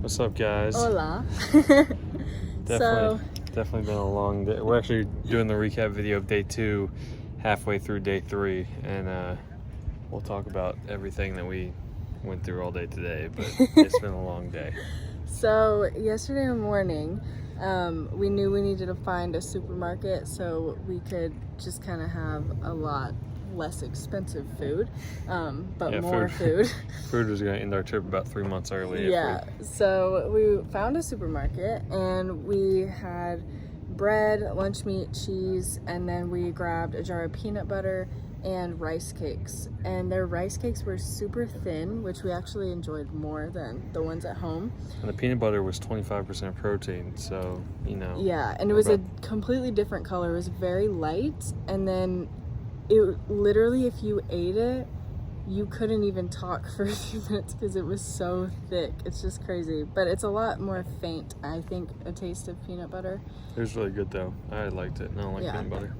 What's up, guys? Hola. Definitely been a long day. We're actually doing the recap video of day 2, halfway through day 3, and we'll talk about everything that we went through all day today, but it's been a long day. So yesterday morning, we knew we needed to find a supermarket so we could just kind of have a lot less expensive food, but Yeah, more food. Food was going to end our trip about 3 months early. Yeah, so we found a supermarket and we had bread, lunch meat, cheese, and then we grabbed a jar of peanut butter and rice cakes. And their rice cakes were super thin, which we actually enjoyed more than the ones at home. And the peanut butter was 25% protein, so, you know. Yeah, and it was a completely different color. It was very light, and then it literally, if you ate it, you couldn't even talk for a few minutes because it was so thick. It's just crazy. But it's a lot more faint, I think, a taste of peanut butter. It was really good, though. I liked it. I don't like peanut butter.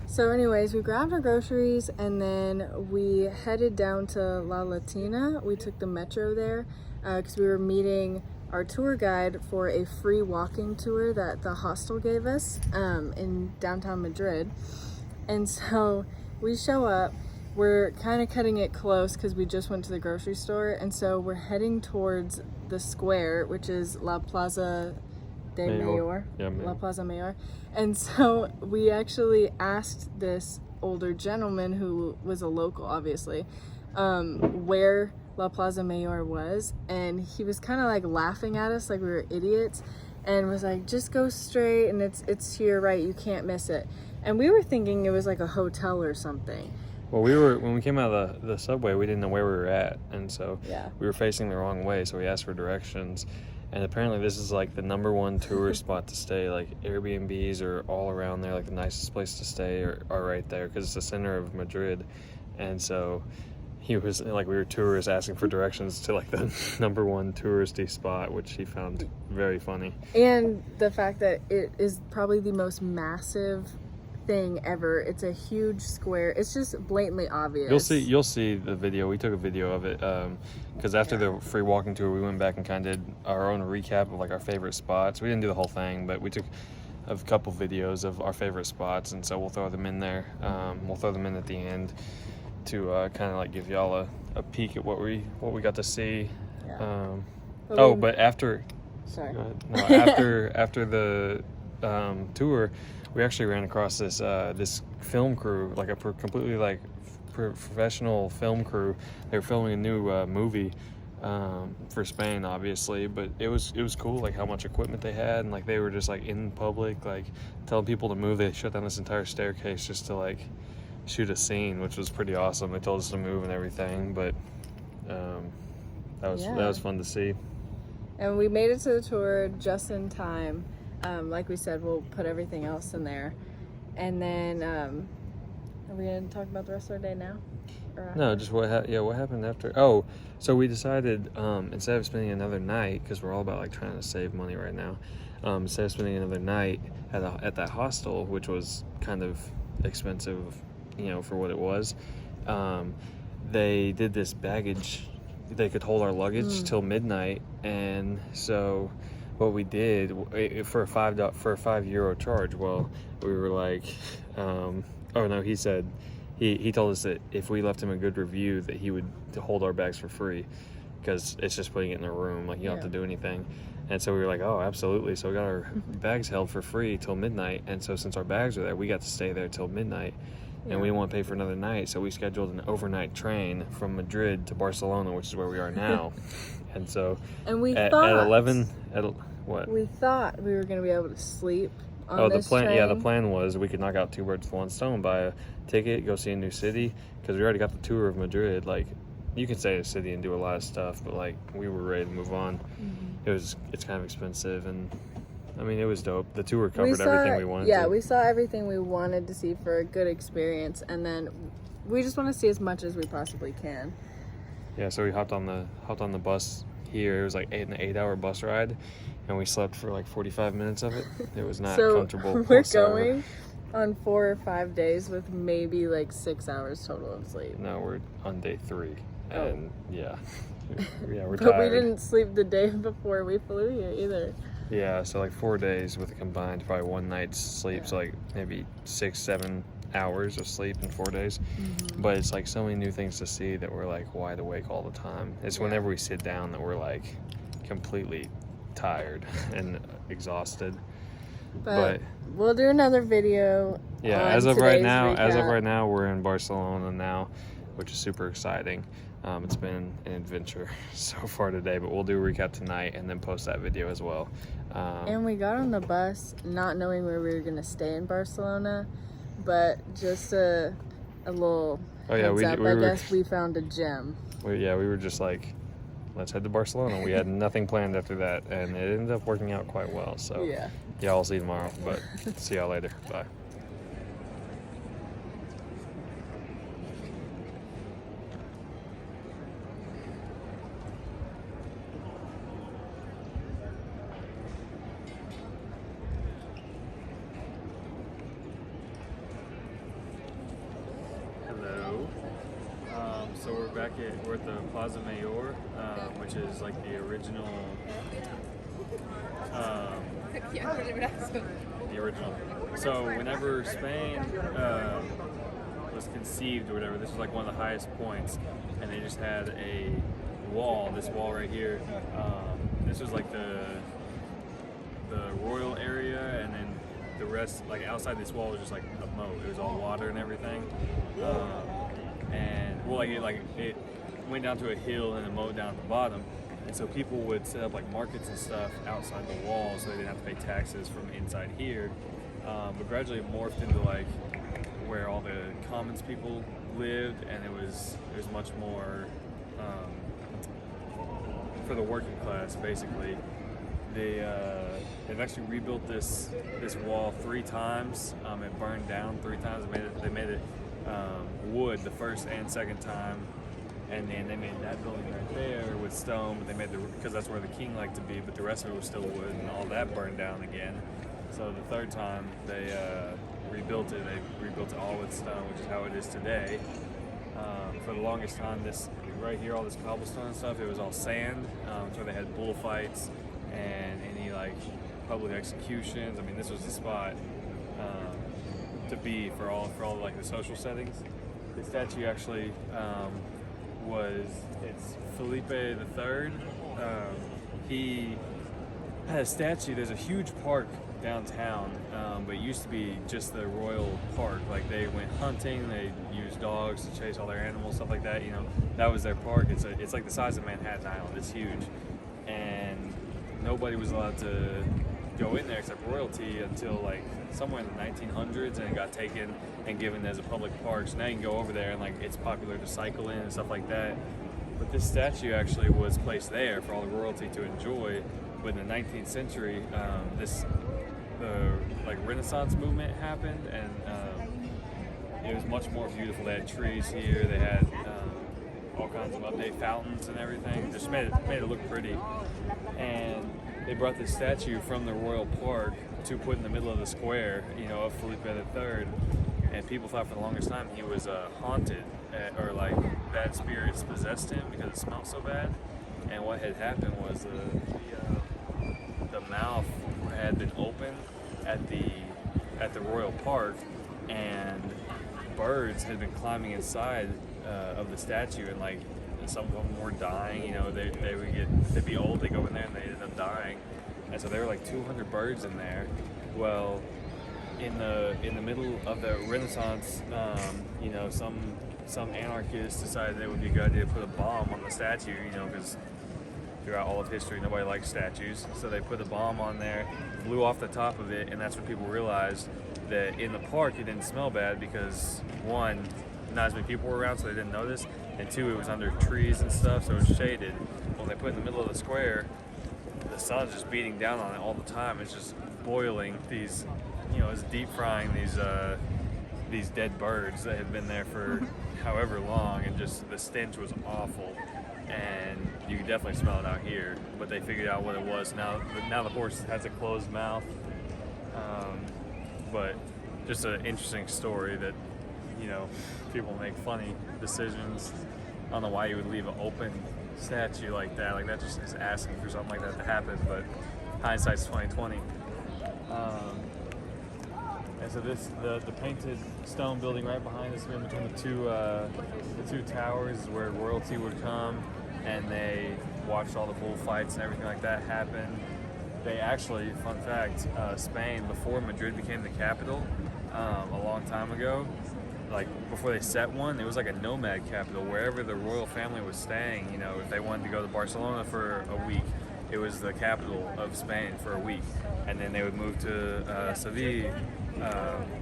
So anyways, we grabbed our groceries and then we headed down to La Latina. We took the metro there because we were meeting our tour guide for a free walking tour that the hostel gave us in downtown Madrid. And so we show up, we're kind of cutting it close because we just went to the grocery store, and so we're heading towards the square, which is La Plaza Mayor. Yeah, La Plaza Mayor. And so we actually asked this older gentleman who was a local, obviously, where La Plaza Mayor was, and he was kind of like laughing at us like we were idiots and was like, just go straight and it's to your right, you can't miss it. And we were thinking it was like a hotel or something. Well, when we came out of the subway, we didn't know where we were at, and so we were facing the wrong way, so we asked for directions. And apparently this is like the #1 tourist spot to stay. Like Airbnbs are all around there, like the nicest place to stay are right there because it's the center of Madrid. And so he was like, we were tourists asking for directions to like the #1 touristy spot, which he found very funny. And the fact that it is probably the most massive thing ever. It's a huge square. It's just blatantly obvious. You'll see the video. We took a video of it because after the free walking tour, we went back and kind of did our own recap of like our favorite spots. We didn't do the whole thing, but we took a couple videos of our favorite spots, and so we'll throw them in there. We'll throw them in at the end to kind of like give y'all a peek at what we got to see. Yeah. But after after the tour, we actually ran across this film crew, like a completely like professional film crew. They were filming a new movie for Spain, obviously, but it was cool, like how much equipment they had, and like they were just like in public, like telling people to move. They shut down this entire staircase just to like shoot a scene, which was pretty awesome. They told us to move and everything, but that was fun to see. And we made it to the tour just in time. Like we said, we'll put everything else in there. And then, are we going to talk about the rest of our day now? No, just what happened after. Oh, so we decided, instead of spending another night, because we're all about like trying to save money right now, instead of spending another night at that hostel, which was kind of expensive, you know, for what it was, they did this baggage. They could hold our luggage till midnight, and so what we did for a €5 charge. Well, we were like, he said he told us that if we left him a good review, that he would hold our bags for free because it's just putting it in a room, like you don't have to do anything. And so we were like, oh, absolutely. So we got our bags held for free till midnight, and so since our bags were there, we got to stay there till midnight. And we didn't want to pay for another night, so we scheduled an overnight train from Madrid to Barcelona, which is where we are now. And so we at thought 11 we thought we were going to be able to sleep on this train. Yeah, the plan was we could knock out 2 birds with 1 stone, buy a ticket, go see a new city, because we already got the tour of Madrid. Like, you can stay in a city and do a lot of stuff, but like we were ready to move on. It's kind of expensive, and I mean, it was dope. The tour covered everything we wanted to. Yeah, we saw everything we wanted to see for a good experience, and then we just want to see as much as we possibly can. Yeah, so we hopped on the bus here. It was like an 8-hour bus ride, and we slept for like 45 minutes of it. It was not comfortable. We're going on 4 or 5 days with maybe like 6 hours total of sleep. No, we're on day 3, and yeah, we're But tired. we didn't sleep the day before we flew here either. Yeah, so like 4 days with a combined probably one night's sleep, so like maybe 6-7 hours of sleep in 4 days. But it's like so many new things to see that we're like wide awake all the time. It's whenever we sit down that we're like completely tired and exhausted. But we'll do another video. Yeah, on as of right today's now, we're in Barcelona now, which is super exciting. It's been an adventure so far today, but we'll do a recap tonight and then post that video as well. And we got on the bus not knowing where we were going to stay in Barcelona, but just a little heads up, I guess we found a gym. We were just like, let's head to Barcelona. We had nothing planned after that, and it ended up working out quite well. So yeah, I'll see you tomorrow, but see y'all later. Bye. Hello. So we're at the Plaza Mayor, which is like the original. So whenever Spain was conceived or whatever, this was like one of the highest points, and they just had a wall. This wall right here. This was like the royal area, and then the rest, like outside this wall, was just like a moat. It was all water and everything. And well, it went down to a hill and a moat down at the bottom, and so people would set up like markets and stuff outside the wall, so they didn't have to pay taxes from inside here. But gradually it morphed into like where all the commons people lived, and it was much more for the working class basically. They've actually rebuilt this wall 3 times. It burned down 3 times. They made it wood the first and second time, and then they made that building right there with stone. But they made because that's where the king liked to be, but the rest of it was still wood, and all that burned down again. So the third time they rebuilt it. They rebuilt it all with stone, which is how it is today. For the longest time, this right here, all this cobblestone and stuff, it was all sand. That's where they had bullfights and any like public executions. I mean, this was the spot to be for all like the social settings. The statue actually it's Felipe III. He had a statue. There's a huge park downtown, but it used to be just the royal park. Like they went hunting, they used dogs to chase all their animals, stuff like that. You know, that was their park. It's like the size of Manhattan Island. It's huge, and nobody was allowed to go in there except royalty until like somewhere in the 1900s, and it got taken and given as a public park. So now you can go over there and like it's popular to cycle in and stuff like that. But this statue actually was placed there for all the royalty to enjoy. But in the 19th century, the like Renaissance movement happened, and it was much more beautiful. They had trees here. They had all kinds of update fountains and everything. Just made it look pretty. And they brought this statue from the royal park to put in the middle of the square, you know, of Felipe III. And people thought for the longest time he was haunted, or like bad spirits possessed him because it smelled so bad. And what had happened was the mouth had been open at the royal park, and birds had been climbing inside of the statue, and like some of them were dying. You know, they'd be old, they go in there and they end up dying, and so there were like 200 birds in there. Well, in the middle of the Renaissance, you know, some anarchists decided it would be a good idea to put a bomb on the statue. You know, because throughout all of history, nobody likes statues, so they put a bomb on there, blew off the top of it, and that's when people realized that in the park it didn't smell bad because, one, not as many people were around, so they didn't notice, and two, it was under trees and stuff, so it was shaded. When they put it in the middle of the square, the sun's just beating down on it all the time. It's just boiling these, you know, it's deep frying these dead birds that had been there for however long, and just the stench was awful. And you could definitely smell it out here, but they figured out what it was. Now the horse has a closed mouth, but just an interesting story that, you know, people make funny decisions. I don't know why you would leave it open statue like that. Like that just is asking for something like that to happen. But hindsight's 2020. And so the painted stone building right behind us, in between the two towers, is where royalty would come, and they watched all the bullfights and everything like that happen. They actually, fun fact, Spain, before Madrid became the capital, a long time ago, like before they set one, it was like a nomad capital. Wherever the royal family was staying, you know, if they wanted to go to Barcelona for a week, it was the capital of Spain for a week, and then they would move to Seville,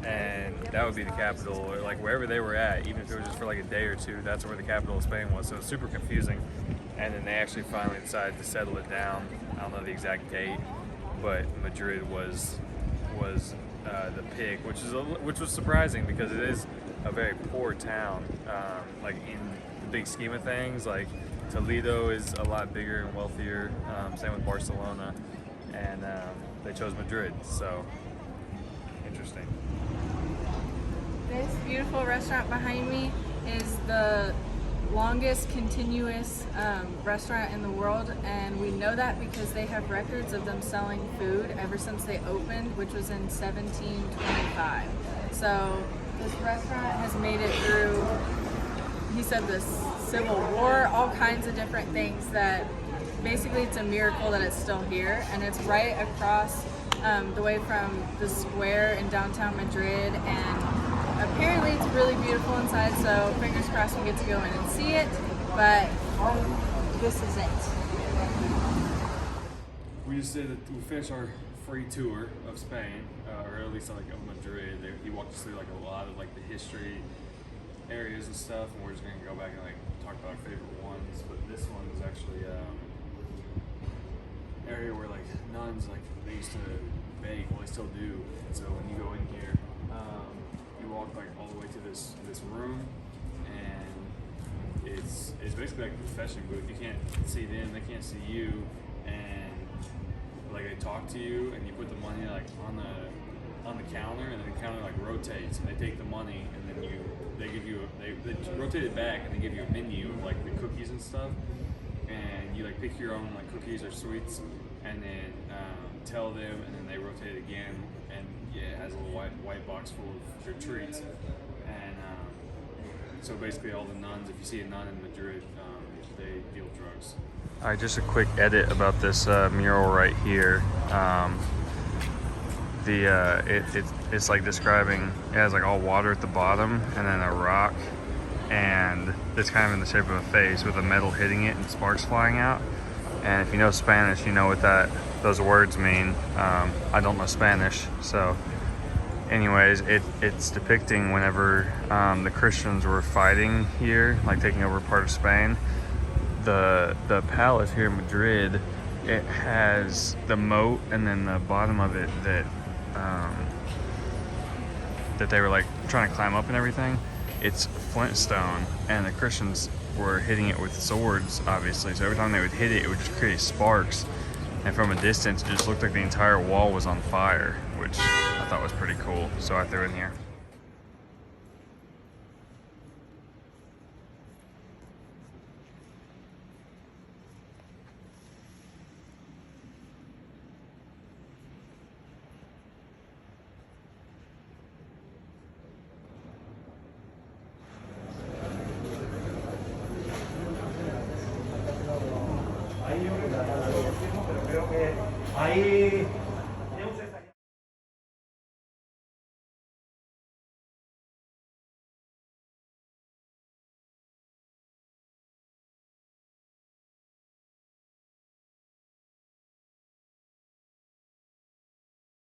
and that would be the capital, or like wherever they were at, even if it was just for like a day or two, that's where the capital of Spain was. So it was super confusing, and then they actually finally decided to settle it down. I don't know the exact date, but Madrid was the pick, which was surprising because it is a very poor town. Like in the big scheme of things, like Toledo is a lot bigger and wealthier. Same with Barcelona, and they chose Madrid. So interesting. This beautiful restaurant behind me is the longest continuous restaurant in the world, and we know that because they have records of them selling food ever since they opened, which was in 1725. So this restaurant has made it through, he said, this Civil War, all kinds of different things, that basically it's a miracle that it's still here, and it's right across the way from the square in downtown Madrid, and apparently it's really beautiful inside, so fingers crossed we get to go in and see it, but this is it. We just did we finished our free tour of Spain, or at least like of Madrid. He walked us through like a lot of like the history areas and stuff, and we're just gonna go back and like talk about our favorite ones. But this one was actually area where like nuns, like they used to bake, well they still do. And so when you go in here, you walk like all the way to this room, and it's basically like a confession booth. You can't see them, they can't see you, and like they talk to you, and you put the money like on the counter, and then the counter like rotates, and they take the money, and then they rotate it back, and they give you a menu of like the cookies and stuff, and you like pick your own like cookies or sweets, and then tell them, and then they rotate it again, and yeah, it has a little white box full of your treats, and so basically all the nuns, if you see a nun in Madrid, they deal drugs. All right, just a quick edit about this mural right here. It's like describing, it has like all water at the bottom and then a rock, and it's kind of in the shape of a face with a metal hitting it and sparks flying out. And if you know Spanish, you know what those words mean. I don't know Spanish, so anyways, it's depicting whenever the Christians were fighting here, like taking over part of Spain. The palace here in Madrid, it has the moat, and then the bottom of it that they were like trying to climb up and everything, it's flintstone, and the Christians were hitting it with swords, obviously, so every time they would hit it, it would just create sparks, and from a distance it just looked like the entire wall was on fire, which I thought was pretty cool, so I threw it in here. Ahí